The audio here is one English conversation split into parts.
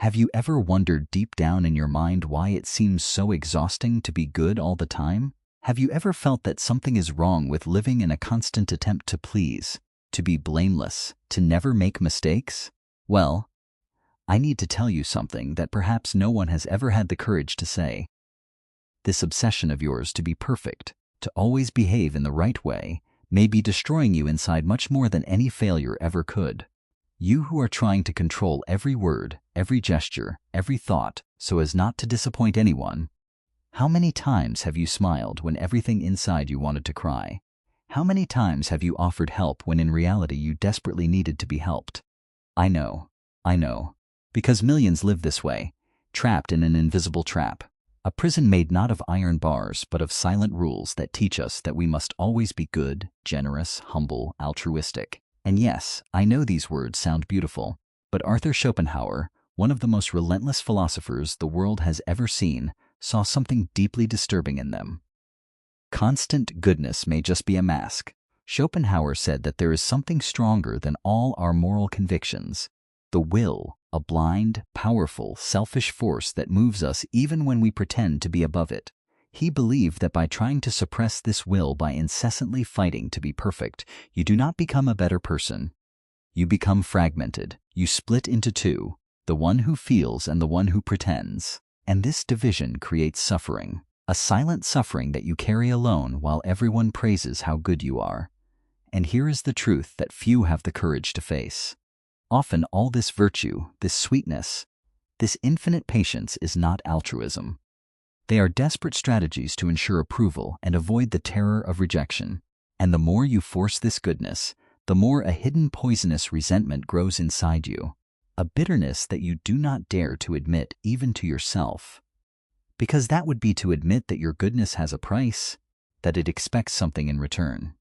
Have you ever wondered deep down in your mind why it seems so exhausting to be good all the time? Have you ever felt that something is wrong with living in a constant attempt to please, to be blameless, to never make mistakes? Well, I need to tell you something that perhaps no one has ever had the courage to say. This obsession of yours to be perfect, to always behave in the right way, may be destroying you inside much more than any failure ever could. You who are trying to control every word, every gesture, every thought, so as not to disappoint anyone. How many times have you smiled when everything inside you wanted to cry? How many times have you offered help when in reality you desperately needed to be helped? I know, because millions live this way, trapped in an invisible trap. A prison made not of iron bars, but of silent rules that teach us that we must always be good, generous, humble, altruistic. And yes, I know these words sound beautiful, but Arthur Schopenhauer, one of the most relentless philosophers the world has ever seen, saw something deeply disturbing in them. Constant goodness may just be a mask. Schopenhauer said that there is something stronger than all our moral convictions, the will, a blind, powerful, selfish force that moves us even when we pretend to be above it. He believed that by trying to suppress this will by incessantly fighting to be perfect, you do not become a better person. You become fragmented. You split into two, the one who feels and the one who pretends. And this division creates suffering, a silent suffering that you carry alone while everyone praises how good you are. And here is the truth that few have the courage to face. Often all this virtue, this sweetness, this infinite patience is not altruism. They are desperate strategies to ensure approval and avoid the terror of rejection. And the more you force this goodness, the more a hidden poisonous resentment grows inside you, a bitterness that you do not dare to admit even to yourself. Because that would be to admit that your goodness has a price, that it expects something in return.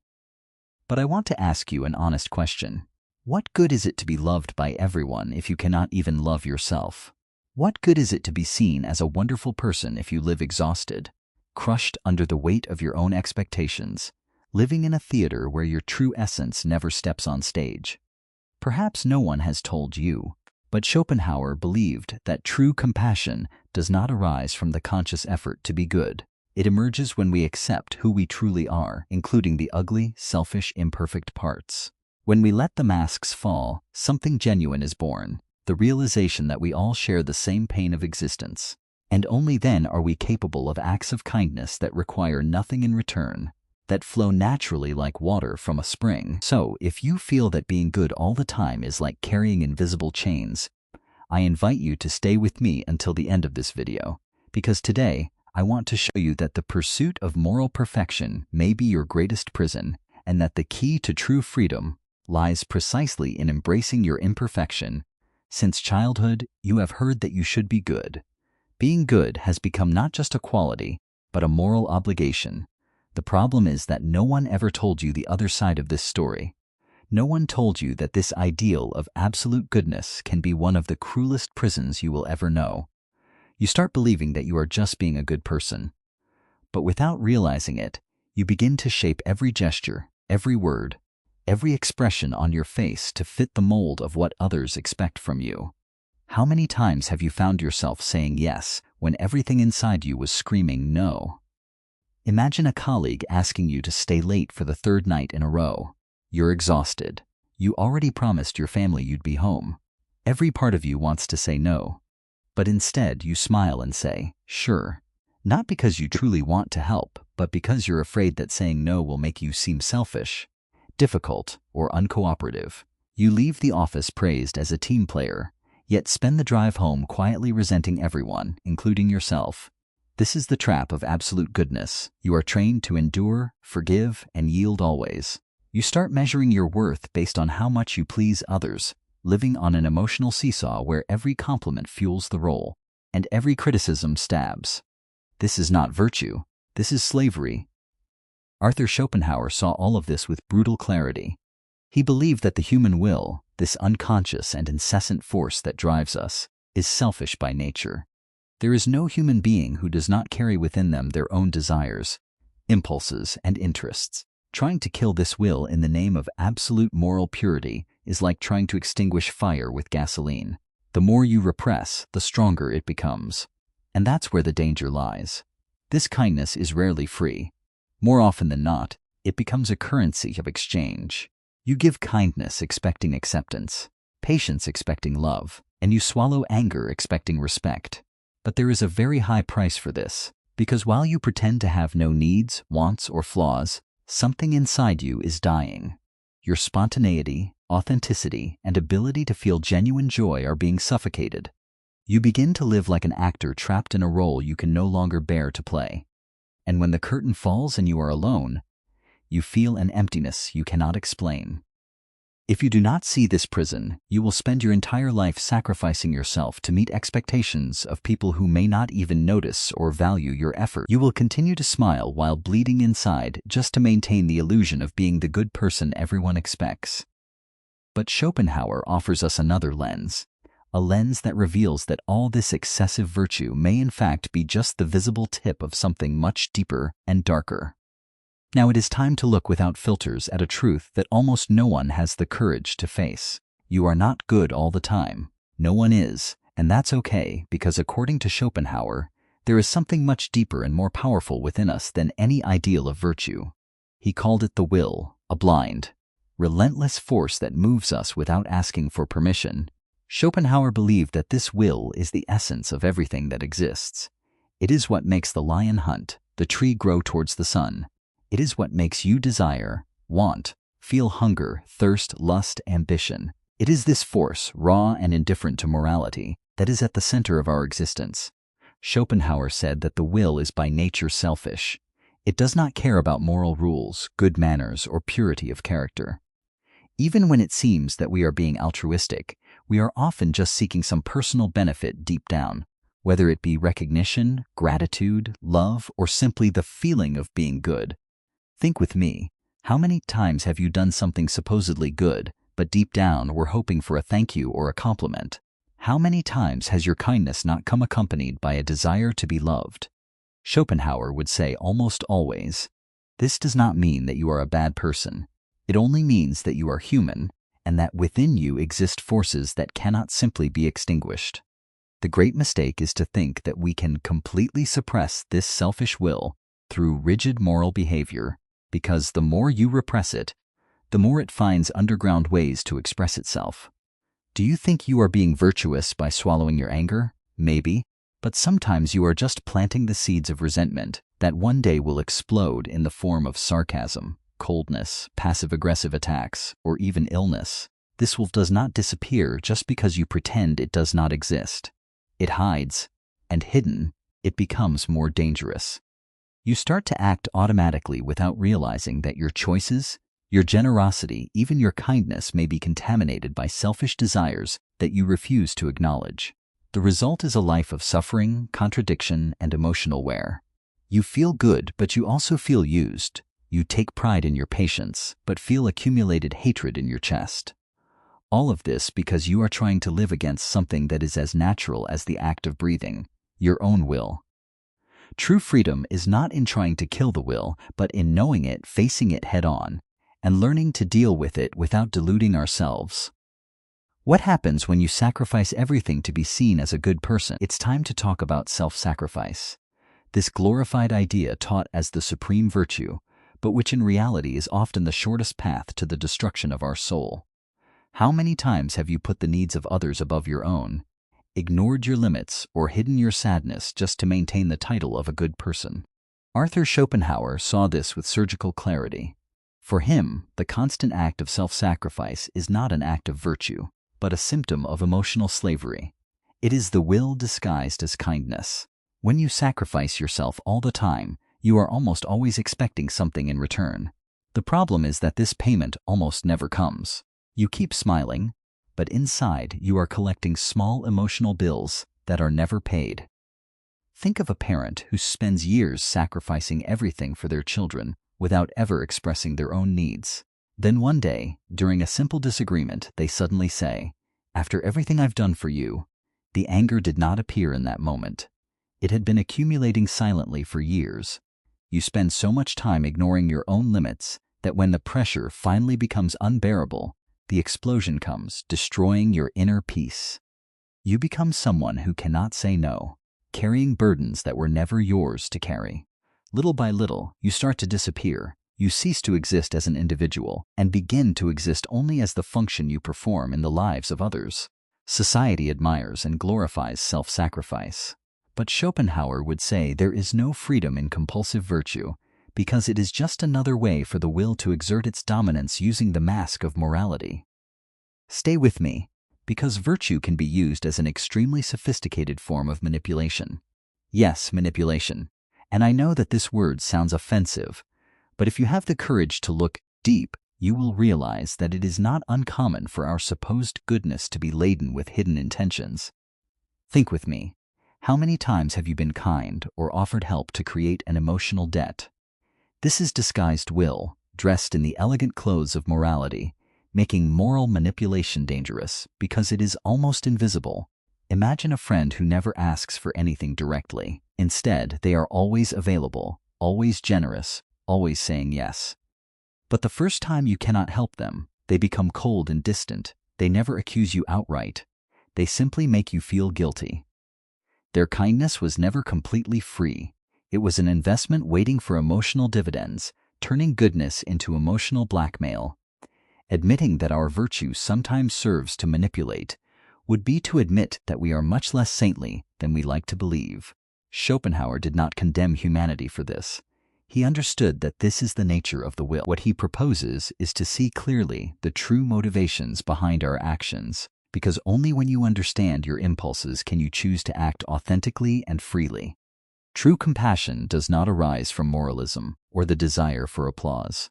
But I want to ask you an honest question. What good is it to be loved by everyone if you cannot even love yourself? What good is it to be seen as a wonderful person if you live exhausted, crushed under the weight of your own expectations, living in a theater where your true essence never steps on stage? Perhaps no one has told you, but Schopenhauer believed that true compassion does not arise from the conscious effort to be good. It emerges when we accept who we truly are, including the ugly, selfish, imperfect parts. When we let the masks fall, something genuine is born, the realization that we all share the same pain of existence. And only then are we capable of acts of kindness that require nothing in return, that flow naturally like water from a spring. So, if you feel that being good all the time is like carrying invisible chains, I invite you to stay with me until the end of this video, because today I want to show you that the pursuit of moral perfection may be your greatest prison, and that the key to true freedom lies precisely in embracing your imperfection. Since childhood, you have heard that you should be good. Being good has become not just a quality, but a moral obligation. The problem is that no one ever told you the other side of this story. No one told you that this ideal of absolute goodness can be one of the cruelest prisons you will ever know. You start believing that you are just being a good person. But without realizing it, you begin to shape every gesture, every word, every expression on your face to fit the mold of what others expect from you. How many times have you found yourself saying yes when everything inside you was screaming no? Imagine a colleague asking you to stay late for the third night in a row. You're exhausted. You already promised your family you'd be home. Every part of you wants to say no. But instead you smile and say, sure. Not because you truly want to help, but because you're afraid that saying no will make you seem selfish, difficult, or uncooperative. You leave the office praised as a team player, yet spend the drive home quietly resenting everyone, including yourself. This is the trap of absolute goodness. You are trained to endure, forgive, and yield always. You start measuring your worth based on how much you please others, living on an emotional seesaw where every compliment fuels the role, and every criticism stabs. This is not virtue. This is slavery. Arthur Schopenhauer saw all of this with brutal clarity. He believed that the human will, this unconscious and incessant force that drives us, is selfish by nature. There is no human being who does not carry within them their own desires, impulses, and interests. Trying to kill this will in the name of absolute moral purity is like trying to extinguish fire with gasoline. The more you repress, the stronger it becomes. And that's where the danger lies. This kindness is rarely free. More often than not, it becomes a currency of exchange. You give kindness expecting acceptance, patience expecting love, and you swallow anger expecting respect. But there is a very high price for this, because while you pretend to have no needs, wants, or flaws, something inside you is dying. Your spontaneity, authenticity, and ability to feel genuine joy are being suffocated. You begin to live like an actor trapped in a role you can no longer bear to play. And when the curtain falls and you are alone, you feel an emptiness you cannot explain. If you do not see this prison, you will spend your entire life sacrificing yourself to meet expectations of people who may not even notice or value your effort. You will continue to smile while bleeding inside just to maintain the illusion of being the good person everyone expects. But Schopenhauer offers us another lens, a lens that reveals that all this excessive virtue may in fact be just the visible tip of something much deeper and darker. Now it is time to look without filters at a truth that almost no one has the courage to face. You are not good all the time. No one is, and that's okay, because according to Schopenhauer, there is something much deeper and more powerful within us than any ideal of virtue. He called it the will, a blind, relentless force that moves us without asking for permission. Schopenhauer believed that this will is the essence of everything that exists. It is what makes the lion hunt, the tree grow towards the sun. It is what makes you desire, want, feel hunger, thirst, lust, ambition. It is this force, raw and indifferent to morality, that is at the center of our existence. Schopenhauer said that the will is by nature selfish. It does not care about moral rules, good manners, or purity of character. Even when it seems that we are being altruistic, we are often just seeking some personal benefit deep down, whether it be recognition, gratitude, love, or simply the feeling of being good. Think with me, how many times have you done something supposedly good, but deep down were hoping for a thank you or a compliment? How many times has your kindness not come accompanied by a desire to be loved? Schopenhauer would say almost always. This does not mean that you are a bad person. It only means that you are human, and that within you exist forces that cannot simply be extinguished. The great mistake is to think that we can completely suppress this selfish will through rigid moral behavior, because the more you repress it, the more it finds underground ways to express itself. Do you think you are being virtuous by swallowing your anger? Maybe, but sometimes you are just planting the seeds of resentment that one day will explode in the form of sarcasm, coldness, passive-aggressive attacks, or even illness. This will does not disappear just because you pretend it does not exist. It hides, and hidden, it becomes more dangerous. You start to act automatically without realizing that your choices, your generosity, even your kindness may be contaminated by selfish desires that you refuse to acknowledge. The result is a life of suffering, contradiction, and emotional wear. You feel good, but you also feel used. You take pride in your patience, but feel accumulated hatred in your chest. All of this because you are trying to live against something that is as natural as the act of breathing, your own will. True freedom is not in trying to kill the will, but in knowing it, facing it head-on, and learning to deal with it without deluding ourselves. What happens when you sacrifice everything to be seen as a good person? It's time to talk about self-sacrifice. This glorified idea taught as the supreme virtue, but which in reality is often the shortest path to the destruction of our soul. How many times have you put the needs of others above your own, ignored your limits, or hidden your sadness just to maintain the title of a good person? Arthur Schopenhauer saw this with surgical clarity. For him, the constant act of self-sacrifice is not an act of virtue, but a symptom of emotional slavery. It is the will disguised as kindness. When you sacrifice yourself all the time, you are almost always expecting something in return. The problem is that this payment almost never comes. You keep smiling, but inside you are collecting small emotional bills that are never paid. Think of a parent who spends years sacrificing everything for their children without ever expressing their own needs. Then one day, during a simple disagreement, they suddenly say, "After everything I've done for you," the anger did not appear in that moment. It had been accumulating silently for years. You spend so much time ignoring your own limits that when the pressure finally becomes unbearable, the explosion comes, destroying your inner peace. You become someone who cannot say no, carrying burdens that were never yours to carry. Little by little, you start to disappear. You cease to exist as an individual and begin to exist only as the function you perform in the lives of others. Society admires and glorifies self-sacrifice. But Schopenhauer would say there is no freedom in compulsive virtue because it is just another way for the will to exert its dominance using the mask of morality. Stay with me, because virtue can be used as an extremely sophisticated form of manipulation. Yes, manipulation. And I know that this word sounds offensive, but if you have the courage to look deep, you will realize that it is not uncommon for our supposed goodness to be laden with hidden intentions. Think with me. How many times have you been kind or offered help to create an emotional debt? This is disguised will, dressed in the elegant clothes of morality, making moral manipulation dangerous because it is almost invisible. Imagine a friend who never asks for anything directly. Instead, they are always available, always generous, always saying yes. But the first time you cannot help them, they become cold and distant. They never accuse you outright. They simply make you feel guilty. Their kindness was never completely free. It was an investment waiting for emotional dividends, turning goodness into emotional blackmail. Admitting that our virtue sometimes serves to manipulate would be to admit that we are much less saintly than we like to believe. Schopenhauer did not condemn humanity for this. He understood that this is the nature of the will. What he proposes is to see clearly the true motivations behind our actions, because only when you understand your impulses can you choose to act authentically and freely. True compassion does not arise from moralism or the desire for applause.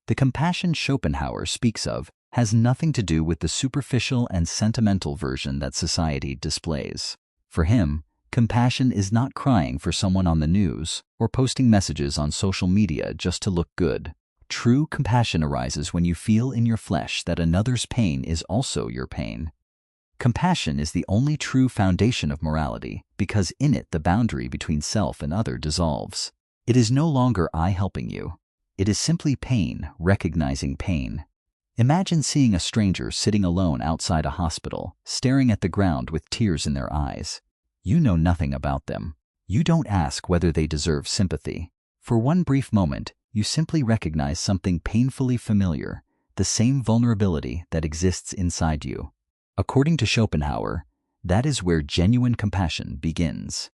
The compassion Schopenhauer speaks of has nothing to do with the superficial and sentimental version that society displays. For him, compassion is not crying for someone on the news or posting messages on social media just to look good. True compassion arises when you feel in your flesh that another's pain is also your pain. Compassion is the only true foundation of morality because in it the boundary between self and other dissolves. It is no longer I helping you. It is simply pain recognizing pain. Imagine seeing a stranger sitting alone outside a hospital, staring at the ground with tears in their eyes. You know nothing about them. You don't ask whether they deserve sympathy. For one brief moment, you simply recognize something painfully familiar, the same vulnerability that exists inside you. According to Schopenhauer, that is where genuine compassion begins.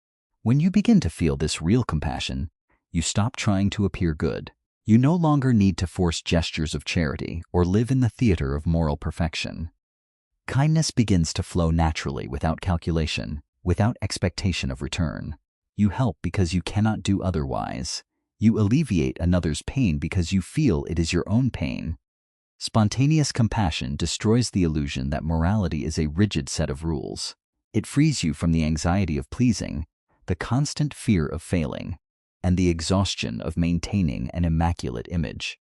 When you begin to feel this real compassion, you stop trying to appear good. You no longer need to force gestures of charity or live in the theater of moral perfection. Kindness begins to flow naturally without calculation, without expectation of return. You help because you cannot do otherwise. You alleviate another's pain because you feel it is your own pain. Spontaneous compassion destroys the illusion that morality is a rigid set of rules. It frees you from the anxiety of pleasing, the constant fear of failing, and the exhaustion of maintaining an immaculate image.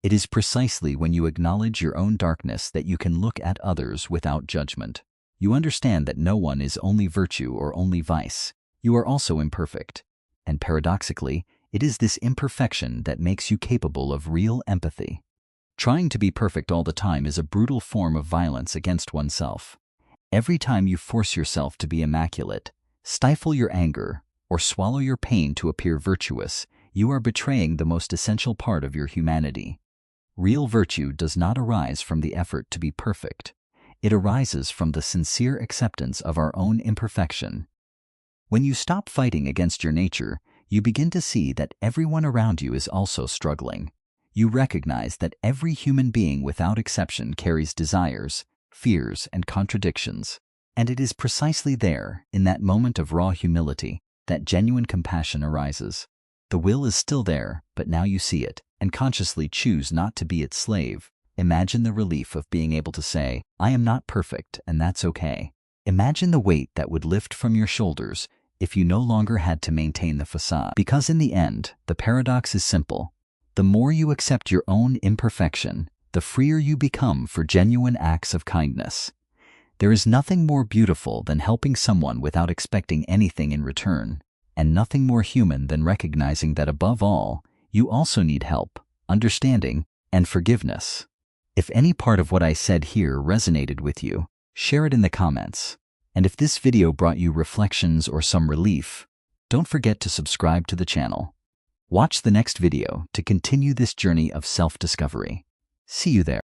It is precisely when you acknowledge your own darkness that you can look at others without judgment. You understand that no one is only virtue or only vice. You are also imperfect. And paradoxically, it is this imperfection that makes you capable of real empathy. Trying to be perfect all the time is a brutal form of violence against oneself. Every time you force yourself to be immaculate, stifle your anger, or swallow your pain to appear virtuous, you are betraying the most essential part of your humanity. Real virtue does not arise from the effort to be perfect. It arises from the sincere acceptance of our own imperfection. When you stop fighting against your nature, you begin to see that everyone around you is also struggling. You recognize that every human being without exception carries desires, fears, and contradictions. And it is precisely there, in that moment of raw humility, that genuine compassion arises. The will is still there, but now you see it, and consciously choose not to be its slave. Imagine the relief of being able to say, I am not perfect, and that's okay. Imagine the weight that would lift from your shoulders if you no longer had to maintain the facade. Because in the end, the paradox is simple. The more you accept your own imperfection, the freer you become for genuine acts of kindness. There is nothing more beautiful than helping someone without expecting anything in return, and nothing more human than recognizing that above all, you also need help, understanding, and forgiveness. If any part of what I said here resonated with you, share it in the comments. And if this video brought you reflections or some relief, don't forget to subscribe to the channel. Watch the next video to continue this journey of self-discovery. See you there.